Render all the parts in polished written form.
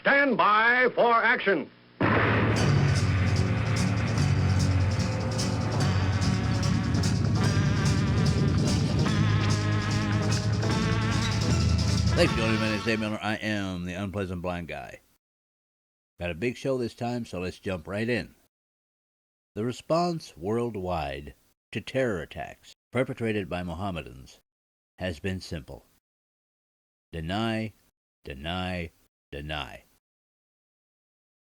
Stand by for action. Thanks for joining me. My name is Dave Miller. I am the Unpleasant Blind Guy. Got a big show this time, so let's jump right in. The response worldwide to terror attacks perpetrated by Mohammedans has been simple. Deny, deny, deny.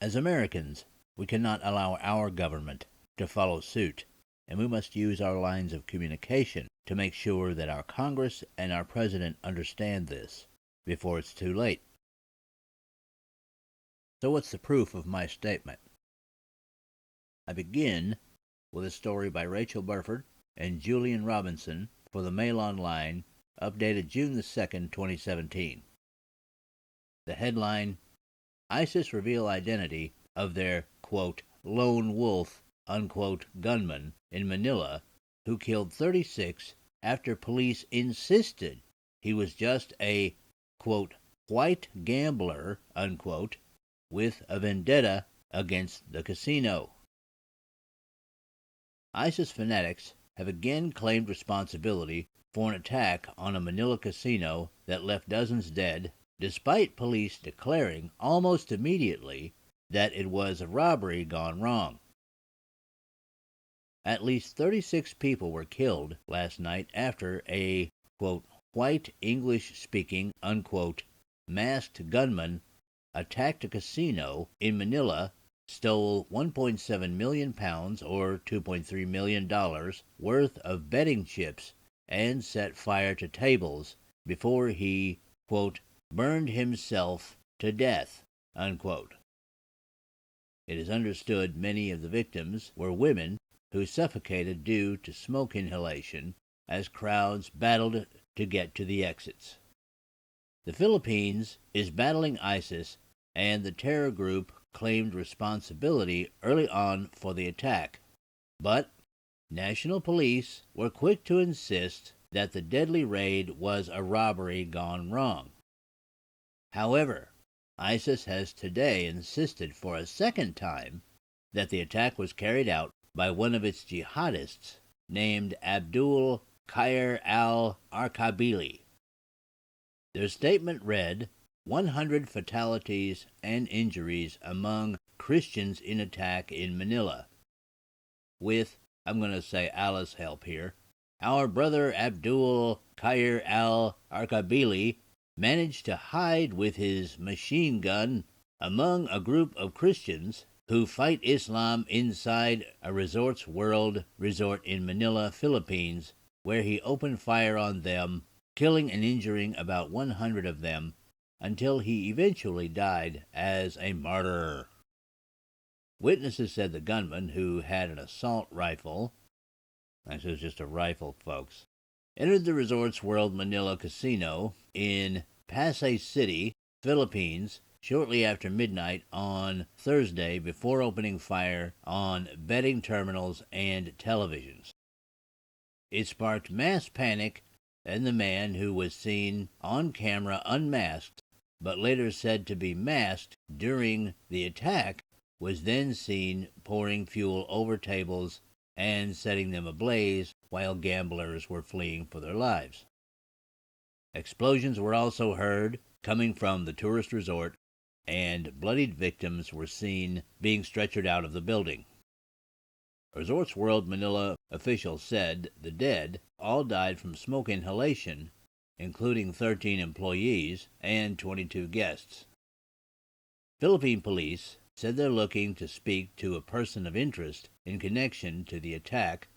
As Americans, we cannot allow our government to follow suit, and we must use our lines of communication to make sure that our Congress and our President understand this before it's too late. So what's the proof of my statement? I begin with a story by Rachel Burford and Julian Robinson for the Mail Online, updated June the 2nd, 2017. The headline, ISIS reveal identity of their, quote, lone wolf, unquote, gunman in Manila who killed 36 after police insisted he was just a, quote, white gambler, unquote, with a vendetta against the casino. ISIS fanatics have again claimed responsibility for an attack on a Manila casino that left dozens dead, despite police declaring almost immediately that it was a robbery gone wrong. At least 36 people were killed last night after a, quote, white English-speaking, unquote, masked gunman attacked a casino in Manila, stole 1.7 million pounds or $2.3 million worth of betting chips, and set fire to tables before he, quote, burned himself to death, unquote. It is understood many of the victims were women who suffocated due to smoke inhalation as crowds battled to get to the exits. The Philippines is battling ISIS, and the terror group claimed responsibility early on for the attack, but national police were quick to insist that the deadly raid was a robbery gone wrong. However, ISIS has today insisted for a second time that the attack was carried out by one of its jihadists named Abdul Khair al-Arkabili. Their statement read, 100 fatalities and injuries among Christians in attack in Manila. With, I'm going to say Allah's help here, our brother Abdul Khair al-Arkabili managed to hide with his machine gun among a group of Christians who fight Islam inside a Resorts World resort in Manila, Philippines, where he opened fire on them, killing and injuring about 100 of them, until he eventually died as a martyr. Witnesses said the gunman, who had an assault rifle, this is just a rifle, folks, entered the Resorts World Manila Casino in Pasay City, Philippines, shortly after midnight on Thursday before opening fire on betting terminals and televisions. It sparked mass panic, and the man, who was seen on camera unmasked but later said to be masked during the attack, was then seen pouring fuel over tables and setting them ablaze while gamblers were fleeing for their lives. Explosions were also heard coming from the tourist resort, and bloodied victims were seen being stretchered out of the building. Resorts World Manila officials said the dead all died from smoke inhalation, including 13 employees and 22 guests. Philippine police said they're looking to speak to a person of interest in connection to the attack,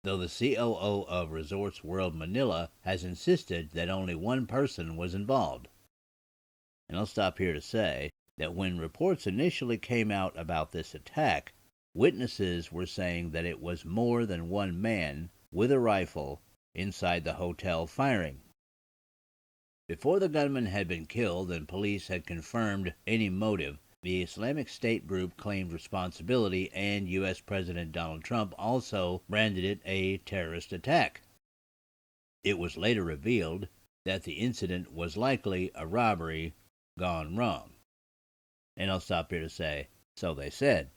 though the COO of Resorts World Manila has insisted that only one person was involved. And I'll stop here to say that when reports initially came out about this attack, witnesses were saying that it was more than one man with a rifle inside the hotel firing. Before the gunman had been killed and police had confirmed any motive, the Islamic State group claimed responsibility, and U.S. President Donald Trump also branded it a terrorist attack. It was later revealed that the incident was likely a robbery gone wrong. And I'll stop here to say, so they said.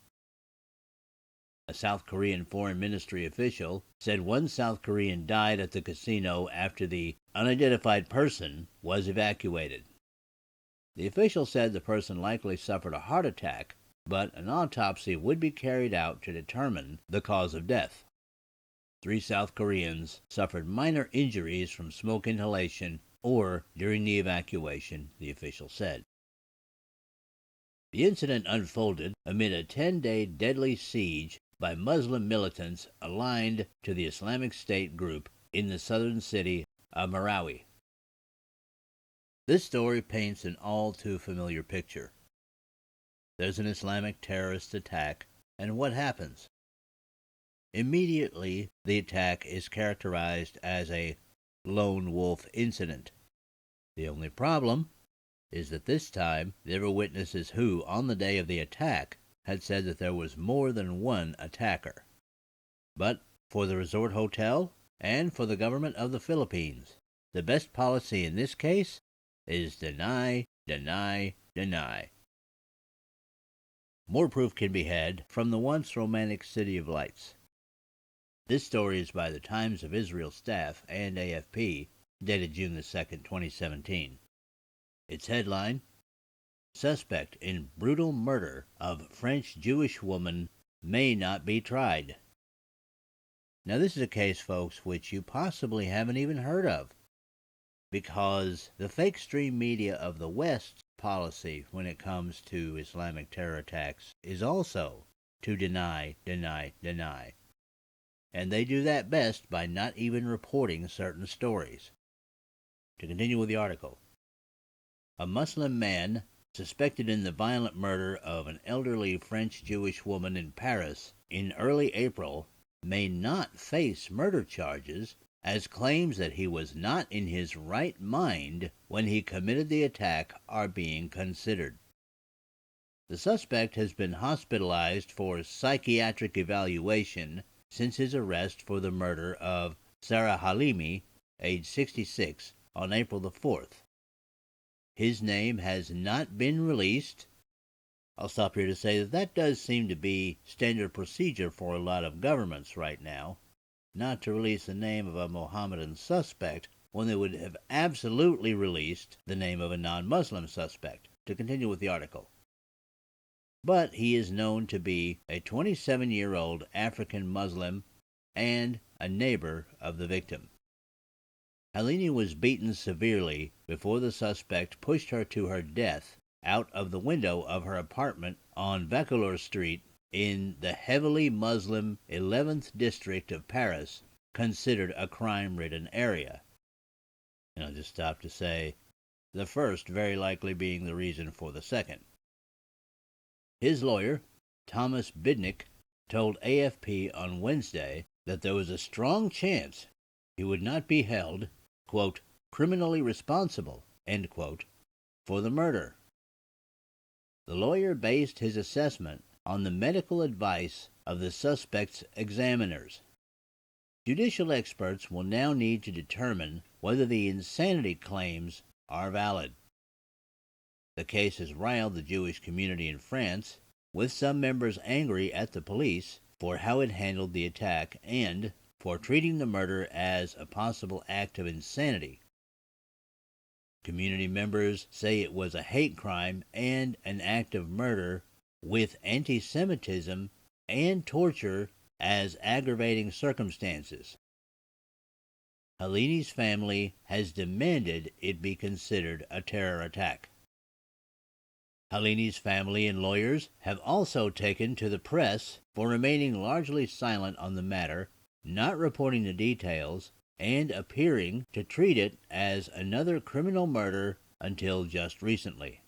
A South Korean foreign ministry official said one South Korean died at the casino after the unidentified person was evacuated. The official said the person likely suffered a heart attack, but an autopsy would be carried out to determine the cause of death. 3 South Koreans suffered minor injuries from smoke inhalation or during the evacuation, the official said. The incident unfolded amid a 10-day deadly siege by Muslim militants aligned to the Islamic State group in the southern city of Marawi. This story paints an all too familiar picture. There's an Islamic terrorist attack, and what happens? Immediately, the attack is characterized as a lone wolf incident. The only problem is that this time there were witnesses who, on the day of the attack, had said that there was more than one attacker. But for the resort hotel and for the government of the Philippines, the best policy in this case is deny, deny, deny. More proof can be had from the once romantic City of Lights. This story is by the Times of Israel staff and AFP, dated June 2, 2017. Its headline, Suspect in Brutal Murder of French Jewish Woman May Not Be Tried. Now this is a case, folks, which you possibly haven't even heard of, because the fake stream media of the West's policy when it comes to Islamic terror attacks is also to deny, deny, deny. And they do that best by not even reporting certain stories. To continue with the article, a Muslim man suspected in the violent murder of an elderly French Jewish woman in Paris in early April may not face murder charges, as claims that he was not in his right mind when he committed the attack are being considered. The suspect has been hospitalized for psychiatric evaluation since his arrest for the murder of Sarah Halimi, age 66, on April the 4th. His name has not been released. I'll stop here to say that does seem to be standard procedure for a lot of governments right now, not to release the name of a Mohammedan suspect when they would have absolutely released the name of a non-Muslim suspect. To continue with the article. But he is known to be a 27-year-old African Muslim and a neighbor of the victim. Halini was beaten severely before the suspect pushed her to her death out of the window of her apartment on Vaucouleurs Street in the heavily Muslim 11th district of Paris, considered a crime-ridden area. And I'll just stop to say, the first very likely being the reason for the second. His lawyer, Thomas Bidnick, told AFP on Wednesday that there was a strong chance he would not be held, quote, criminally responsible, end quote, for the murder. The lawyer based his assessment on the medical advice of the suspect's examiners. Judicial experts will now need to determine whether the insanity claims are valid. The case has riled the Jewish community in France, with some members angry at the police for how it handled the attack and for treating the murder as a possible act of insanity. Community members say it was a hate crime and an act of murder with anti-Semitism and torture as aggravating circumstances. Halini's family has demanded it be considered a terror attack. Halini's family and lawyers have also taken to the press for remaining largely silent on the matter, not reporting the details, and appearing to treat it as another criminal murder until just recently.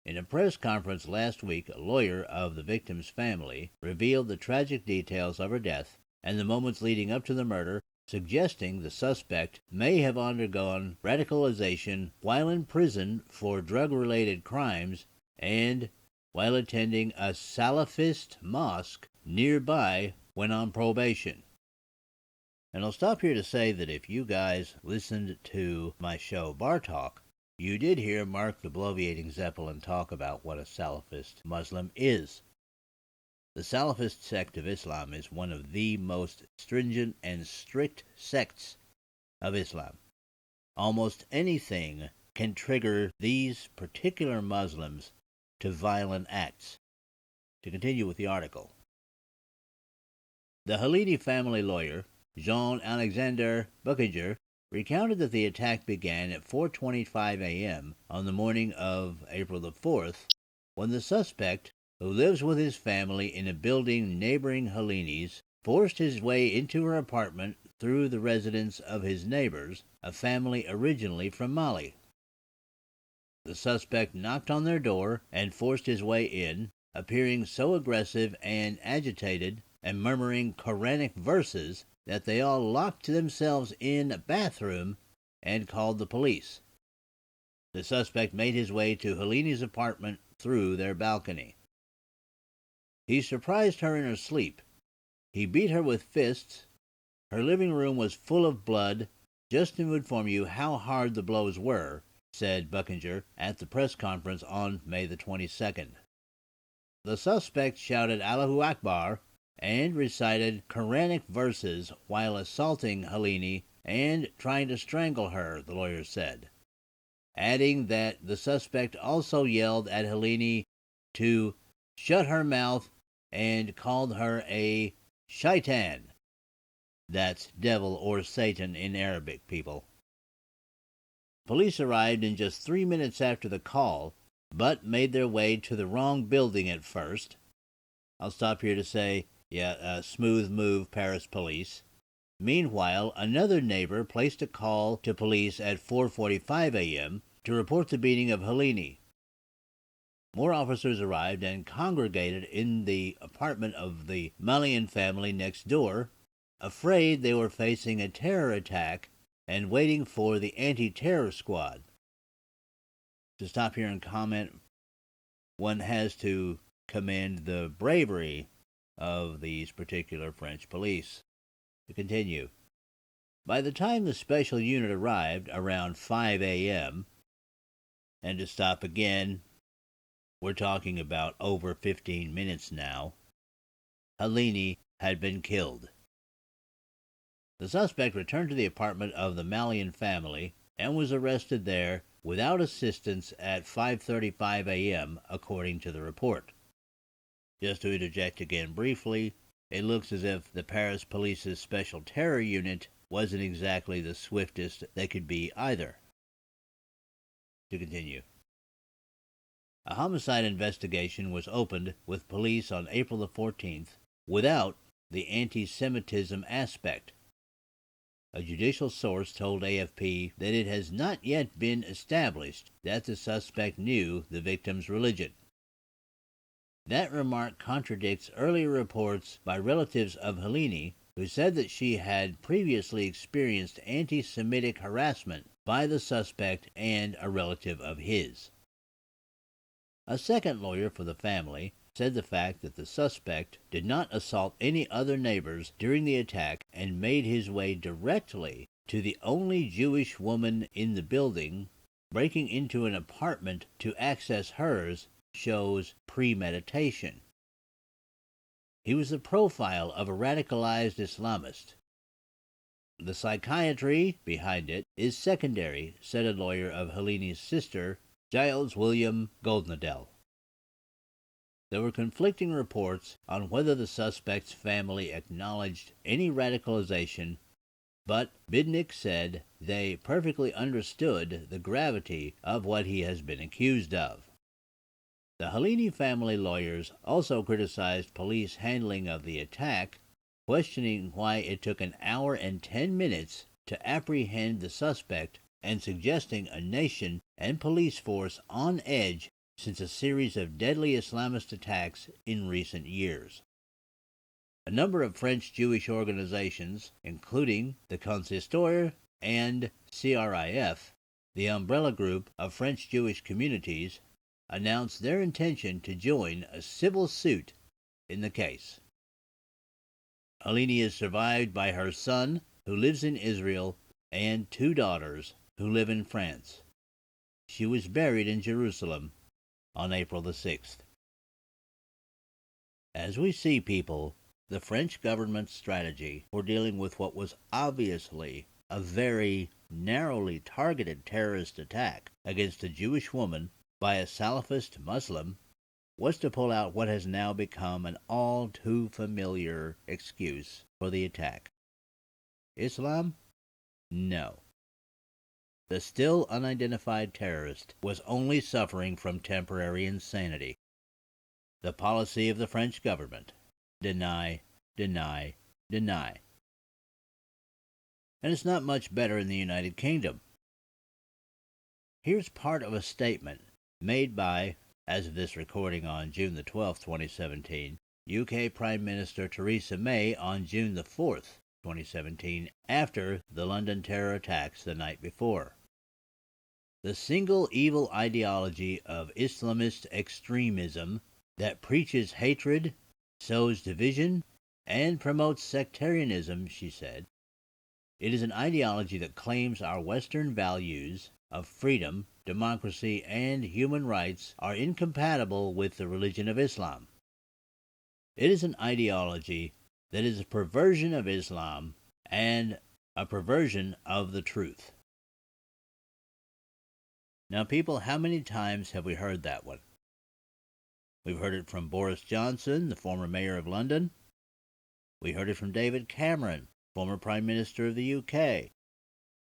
In a press conference last week, a lawyer of the victim's family revealed the tragic details of her death and the moments leading up to the murder, suggesting the suspect may have undergone radicalization while in prison for drug-related crimes and while attending a Salafist mosque nearby when on probation. And I'll stop here to say that if you guys listened to my show Bar Talk, You did hear Mark the Bloviating Zeppelin talk about what a Salafist Muslim is. The Salafist sect of Islam is one of the most stringent and strict sects of Islam. Almost anything can trigger these particular Muslims to violent acts. To continue with the article, the Halili family lawyer, Jean-Alexandre Buckinger, recounted that the attack began at 4:25 a.m. on the morning of April the 4th, when the suspect, who lives with his family in a building neighboring Halini's, forced his way into her apartment through the residence of his neighbors, a family originally from Mali. The suspect knocked on their door and forced his way in, appearing so aggressive and agitated and murmuring Quranic verses that they all locked themselves in a bathroom and called the police. The suspect made his way to Halini's apartment through their balcony. He surprised her in her sleep. He beat her with fists. Her living room was full of blood. Just to inform you how hard the blows were, said Buckinger at the press conference on May the 22nd. The suspect shouted Allahu Akbar and recited Quranic verses while assaulting Halini and trying to strangle her, the lawyer said, adding that the suspect also yelled at Halini to shut her mouth and called her a shaitan. That's devil or Satan in Arabic, people. Police arrived in just 3 minutes after the call, but made their way to the wrong building at first. I'll stop here to say, smooth move, Paris police. Meanwhile, another neighbor placed a call to police at 4:45 a.m. to report the beating of Halini. More officers arrived and congregated in the apartment of the Malian family next door, afraid they were facing a terror attack and waiting for the anti-terror squad. To stop here and comment, one has to commend the bravery of these particular French police. To continue, by the time the special unit arrived around 5 a.m., and to stop again, we're talking about over 15 minutes now, Halini had been killed. The suspect returned to the apartment of the Malian family and was arrested there without assistance at 5:35 a.m., according to the report. Just to interject again briefly, it looks as if the Paris police's special terror unit wasn't exactly the swiftest they could be either. To continue, a homicide investigation was opened with police on April the 14th without the anti-Semitism aspect. A judicial source told AFP that it has not yet been established that the suspect knew the victim's religion. That remark contradicts earlier reports by relatives of Halini, who said that she had previously experienced anti-Semitic harassment by the suspect and a relative of his. A second lawyer for the family said the fact that the suspect did not assault any other neighbors during the attack and made his way directly to the only Jewish woman in the building, breaking into an apartment to access hers, shows premeditation. He was the profile of a radicalized Islamist. The psychiatry behind it is secondary, said a lawyer of Halini's sister, Giles William Goldnadel. There were conflicting reports on whether the suspect's family acknowledged any radicalization, but Bidnick said they perfectly understood the gravity of what he has been accused of. The Halini family lawyers also criticized police handling of the attack, questioning why it took an hour and 10 minutes to apprehend the suspect and suggesting a nation and police force on edge since a series of deadly Islamist attacks in recent years. A number of French Jewish organizations, including the Consistoire and CRIF, the umbrella group of French Jewish communities, announced their intention to join a civil suit in the case. Halini is survived by her son, who lives in Israel, and 2 daughters who live in France. she was buried in Jerusalem on April the 6th. As we see, people, the French government's strategy for dealing with what was obviously a very narrowly targeted terrorist attack against a Jewish woman by a Salafist Muslim was to pull out what has now become an all too familiar excuse for the attack. Islam? No. The still unidentified terrorist was only suffering from temporary insanity. The policy of the French government: deny, deny, deny. And it's not much better in the United Kingdom. Here's part of a statement made by, as of this recording on June the 12th, 2017, UK Prime Minister Theresa May on June the 4th, 2017, after the London terror attacks the night before. The single evil ideology of Islamist extremism that preaches hatred, sows division, and promotes sectarianism, she said. It is an ideology that claims our Western values of freedom, democracy, and human rights are incompatible with the religion of Islam. It is an ideology that is a perversion of Islam and a perversion of the truth. Now, people, how many times have we heard that one? We've heard it from Boris Johnson, the former mayor of London. We heard it from David Cameron, former Prime Minister of the UK.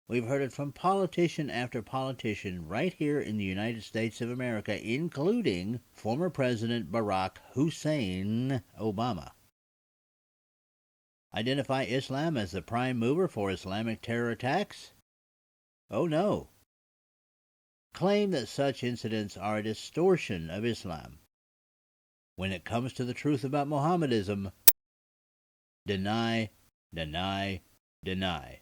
We've heard it from politician after politician right here in the United States of America, including former President Barack Hussein Obama. Identify Islam as the prime mover for Islamic terror attacks? Oh no. Claim that such incidents are a distortion of Islam. When it comes to the truth about Mohammedanism, deny, deny, deny.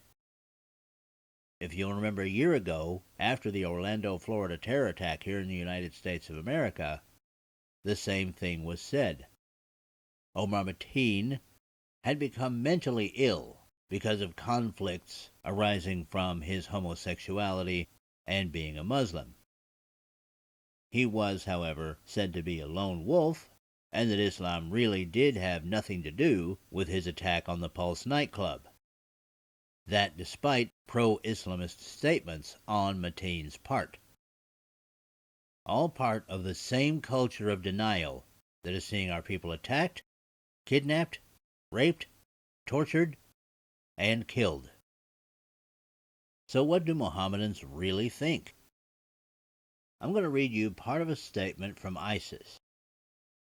If you'll remember a year ago, after the Orlando, Florida terror attack here in the United States of America, the same thing was said. Omar Mateen had become mentally ill because of conflicts arising from his homosexuality and being a Muslim. He was, however, said to be a lone wolf, and that Islam really did have nothing to do with his attack on the Pulse nightclub. That despite pro-Islamist statements on Mateen's part. All part of the same culture of denial that is seeing our people attacked, kidnapped, raped, tortured, and killed. So what do Mohammedans really think? I'm going to read you part of a statement from ISIS.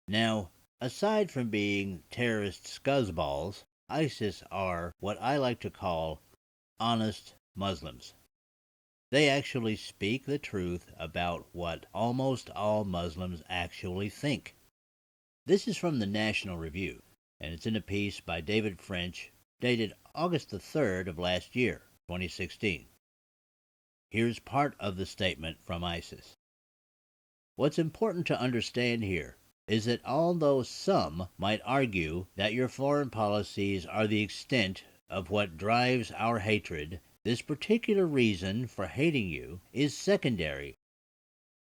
Now, aside from being terrorist scuzzballs, ISIS are what I like to call honest Muslims. They actually speak the truth about what almost all Muslims actually think. This is from the National Review, and it's in a piece by David French, dated August the 3rd of last year, 2016. Here's part of the statement from ISIS. What's important to understand here is that although some might argue that your foreign policies are the extent of what drives our hatred, this particular reason for hating you is secondary.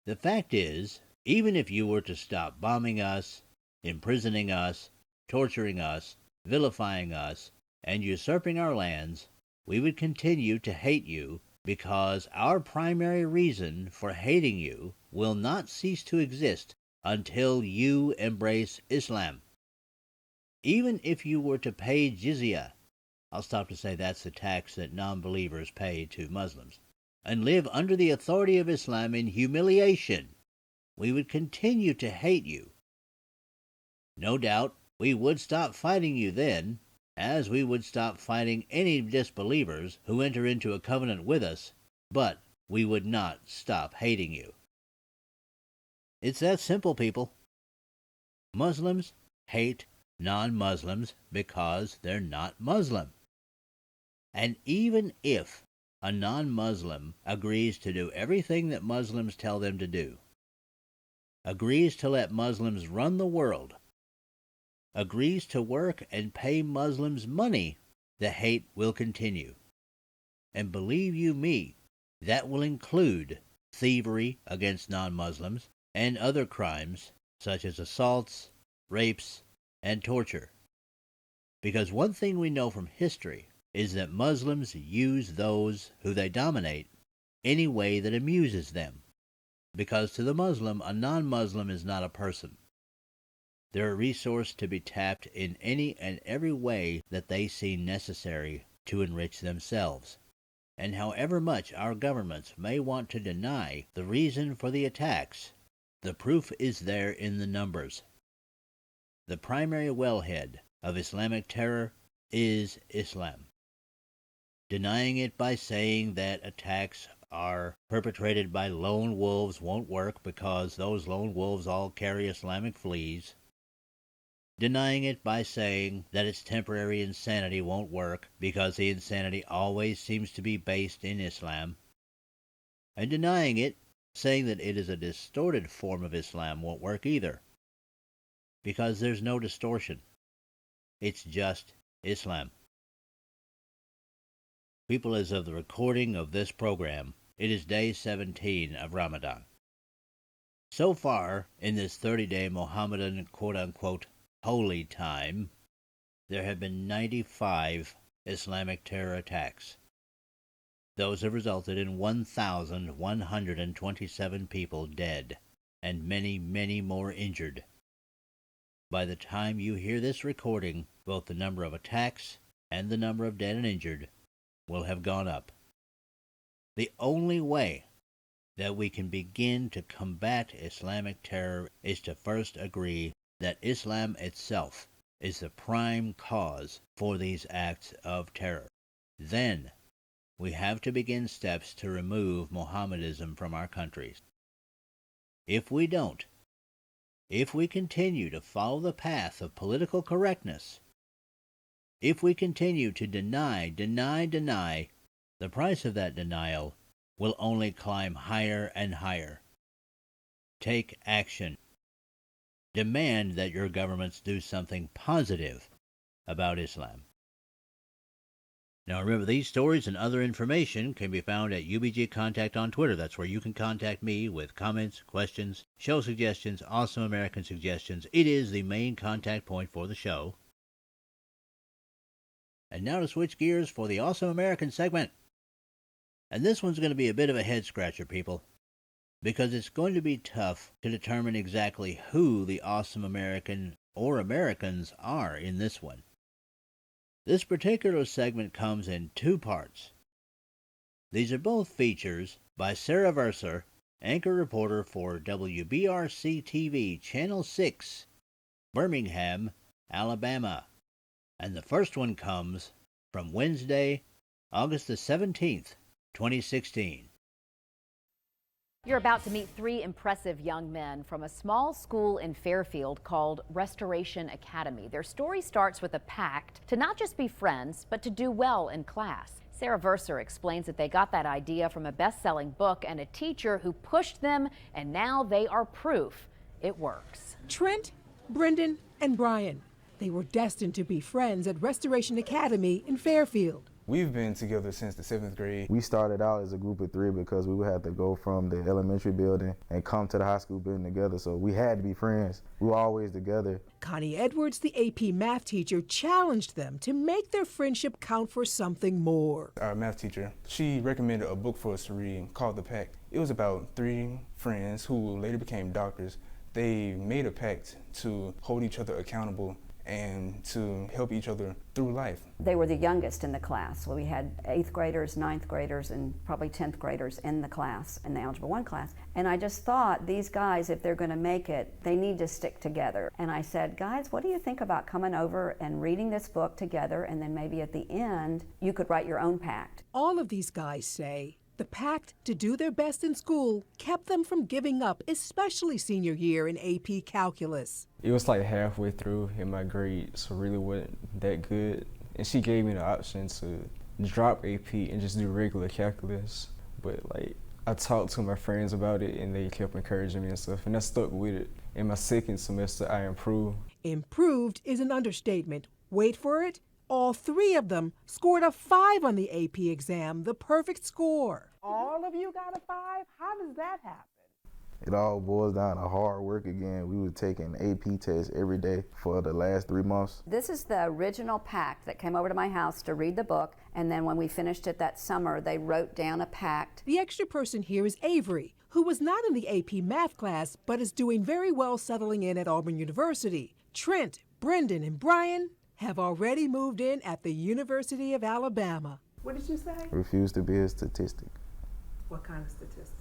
The fact is, even if you were to stop bombing us, imprisoning us, torturing us, vilifying us, and usurping our lands, we would continue to hate you because our primary reason for hating you will not cease to exist until you embrace Islam. Even if you were to pay jizya, I'll stop to say that's the tax that non-believers pay to Muslims, and live under the authority of Islam in humiliation, we would continue to hate you. No doubt, we would stop fighting you then, as we would stop fighting any disbelievers who enter into a covenant with us, but we would not stop hating you. It's that simple, people. Muslims hate non-Muslims because they're not Muslim. And even if a non-Muslim agrees to do everything that Muslims tell them to do, agrees to let Muslims run the world, agrees to work and pay Muslims money, the hate will continue. And believe you me, that will include thievery against non-Muslims, and other crimes such as assaults, rapes, and torture. Because one thing we know from history is that Muslims use those who they dominate any way that amuses them. Because to the Muslim, a non-Muslim is not a person. They're a resource to be tapped in any and every way that they see necessary to enrich themselves. And however much our governments may want to deny the reason for the attacks, the proof is there in the numbers. The primary wellhead of Islamic terror is Islam. Denying it by saying that attacks are perpetrated by lone wolves won't work because those lone wolves all carry Islamic fleas. Denying it by saying that its temporary insanity won't work because the insanity always seems to be based in Islam. And denying it, saying that it is a distorted form of Islam won't work either, because there's no distortion. It's just Islam. People, as of the recording of this program, it is day 17 of Ramadan. So far, in this 30-day Mohammedan quote-unquote holy time, there have been 95 Islamic terror attacks. Those have resulted in 1,127 people dead, and many, many more injured. By the time you hear this recording, both the number of attacks and the number of dead and injured will have gone up. The only way that we can begin to combat Islamic terror is to first agree that Islam itself is the prime cause for these acts of terror. Then we have to begin steps to remove Mohammedanism from our countries. If we don't, if we continue to follow the path of political correctness, if we continue to deny, the price of that denial will only climb higher and higher. Take action. Demand that your governments do something positive about Islam. Now remember, these stories and other information can be found at UBG Contact on Twitter. That's where you can contact me with comments, questions, show suggestions, awesome American suggestions. It is the main contact point for the show. And now to switch gears for the Awesome American segment. And this one's going to be a bit of a head-scratcher, people, because it's going to be tough to determine exactly who the Awesome American or Americans are in this one. This particular segment comes in two parts. These are both features by Sarah Verser, anchor reporter for WBRC-TV Channel 6, Birmingham, Alabama. And the first one comes from Wednesday, August the 17th, 2016. You're about to meet three impressive young men from a small school in Fairfield called Restoration Academy. Their story starts with a pact to not just be friends, but to do well in class. Sarah Verser explains that they got that idea from a best-selling book and a teacher who pushed them, and now they are proof it works. Trent, Brendan, and Brian. They were destined to be friends at Restoration Academy in Fairfield. We've been together since the 7th grade. We started out as a group of three because we would have to go from the elementary building and come to the high school building together, so we had to be friends. We were always together. Connie Edwards, the AP math teacher, challenged them to make their friendship count for something more. Our math teacher, she recommended a book for us to read called The Pact. It was about three friends who later became doctors. They made a pact to hold each other accountable and to help each other through life. They were the youngest in the class. We had 8th graders, 9th graders, and probably 10th graders in the class, in the Algebra 1 class. And I just thought, these guys, if they're going to make it, they need to stick together. And I said, guys, what do you think about coming over and reading this book together, and then maybe at the end, you could write your own pact. All of these guys say the pact to do their best in school kept them from giving up, especially senior year in AP Calculus. It was like halfway through and my grades really wasn't that good. And she gave me the option to drop AP and just do regular calculus. But like, I talked to my friends about it and they kept encouraging me and stuff, and I stuck with it. In my second semester, I improved. Improved is an understatement. Wait for it, All 3 of them scored a 5 on the AP exam, the perfect score. All of you got a 5? How does that happen? It all boils down to hard work again. We were taking AP tests every day for the last 3 months. This is the original pact that came over to my house to read the book, and then when we finished it that summer, they wrote down a pact. The extra person here is Avery, who was not in the AP math class, but is doing very well settling in at Auburn University. Trent, Brendan, and Brian have already moved in at the University of Alabama. What did you say? Refuse to be a statistic. What kind of statistic?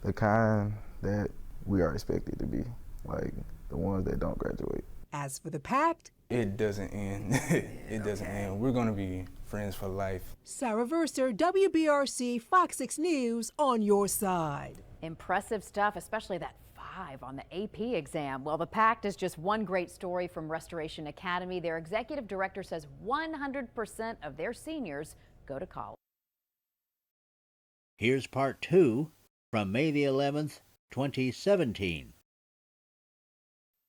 The kind that we are expected to be, like the ones that don't graduate. As for the pact, it doesn't end. It doesn't end. We're going to be friends for life. Sarah Verser, WBRC, Fox 6 News, on your side. Impressive stuff, especially that 5 on the AP exam. Well, the pact is just one great story from Restoration Academy. Their executive director says 100% of their seniors go to college. Here's part 2 from May the 11th, 2017.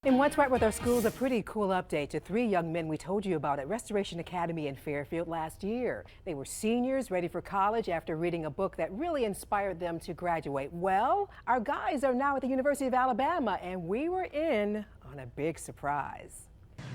In What's Right with Our Schools, a pretty cool update to 3 young men we told you about at Restoration Academy in Fairfield last year. They were seniors ready for college after reading a book that really inspired them to graduate. Well, our guys are now at the University of Alabama, and we were in on a big surprise.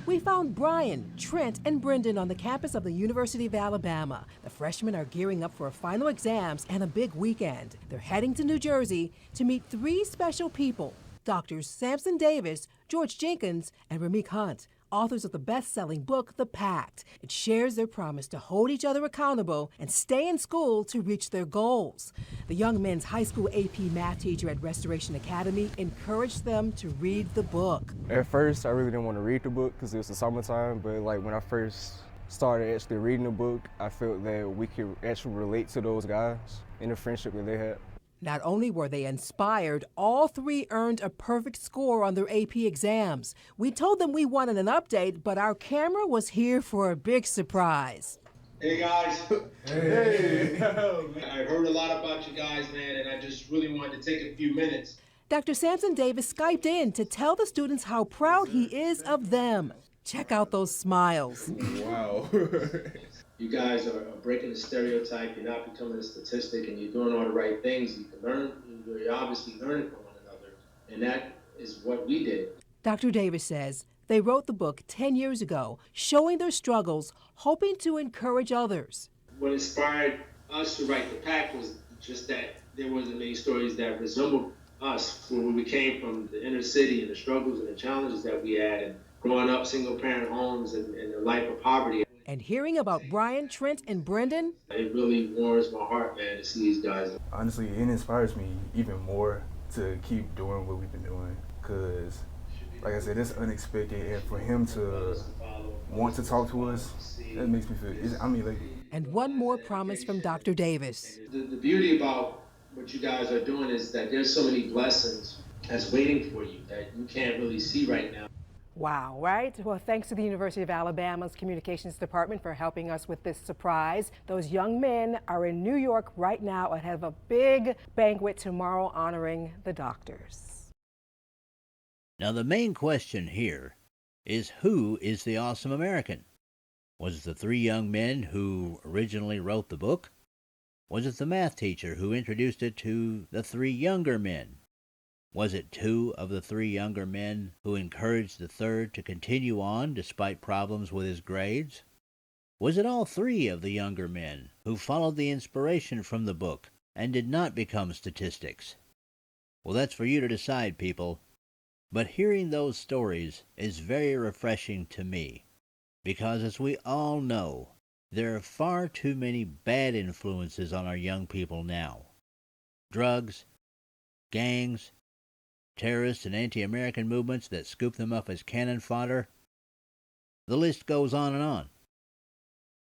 We found Brian, Trent, and Brendan on the campus of the University of Alabama. The freshmen are gearing up for final exams and a big weekend. They're heading to New Jersey to meet 3 special people: Doctors Samson Davis, George Jenkins, and Ramik Hunt, authors of the best-selling book, The Pact. It shares their promise to hold each other accountable and stay in school to reach their goals. The young men's high school AP math teacher at Restoration Academy encouraged them to read the book. At first, I really didn't want to read the book because it was the summertime, but like when I first started actually reading the book, I felt that we could actually relate to those guys in the friendship that they had. Not only were they inspired, all 3 earned a perfect score on their AP exams. We told them we wanted an update, but our camera was here for a big surprise. Hey guys. Hey. I heard a lot about you guys, man, and I just really wanted to take a few minutes. Dr. Samson Davis Skyped in to tell the students how proud he is of them. Check out those smiles. Wow. You guys are breaking the stereotype. You're not becoming a statistic, and you're doing all the right things. You can learn. You're obviously learning from one another, and that is what we did. Dr. Davis says they wrote the book 10 years ago, showing their struggles, hoping to encourage others. What inspired us to write the pact was just that there wasn't many stories that resembled us, where we came from the inner city and the struggles and the challenges that we had, and growing up single-parent homes and the life of poverty. And hearing about Brian, Trent, and Brendan, it really warms my heart, man, to see these guys. Honestly, it inspires me even more to keep doing what we've been doing, because, like I said, it's unexpected, and for him to want to talk to us, that makes me feel, and one more promise from Dr. Davis. The beauty about what you guys are doing is that there's so many blessings that's waiting for you that you can't really see right now. Wow, right? Well, thanks to the University of Alabama's Communications Department for helping us with this surprise. Those young men are in New York right now and have a big banquet tomorrow honoring the doctors. Now, the main question here is, who is the awesome American? Was it the 3 young men who originally wrote the book? Was it the math teacher who introduced it to the 3 younger men? Was it 2 of the 3 younger men who encouraged the 3rd to continue on despite problems with his grades? Was it all 3 of the younger men who followed the inspiration from the book and did not become statistics? Well, that's for you to decide, people. But hearing those stories is very refreshing to me, because as we all know, there are far too many bad influences on our young people now. Drugs, gangs, terrorist and anti-American movements that scoop them up as cannon fodder. The list goes on and on.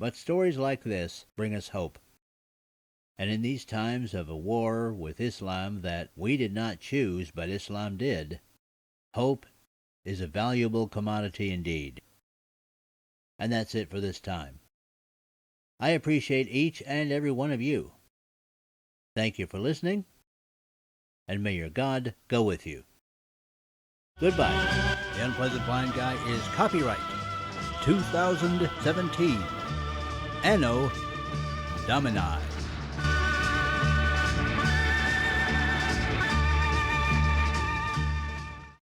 But stories like this bring us hope. And in these times of a war with Islam that we did not choose, but Islam did, hope is a valuable commodity indeed. And that's it for this time. I appreciate each and every one of you. Thank you for listening, and may your God go with you. Goodbye. The Unpleasant Blind Guy is copyright 2017. Anno Domini.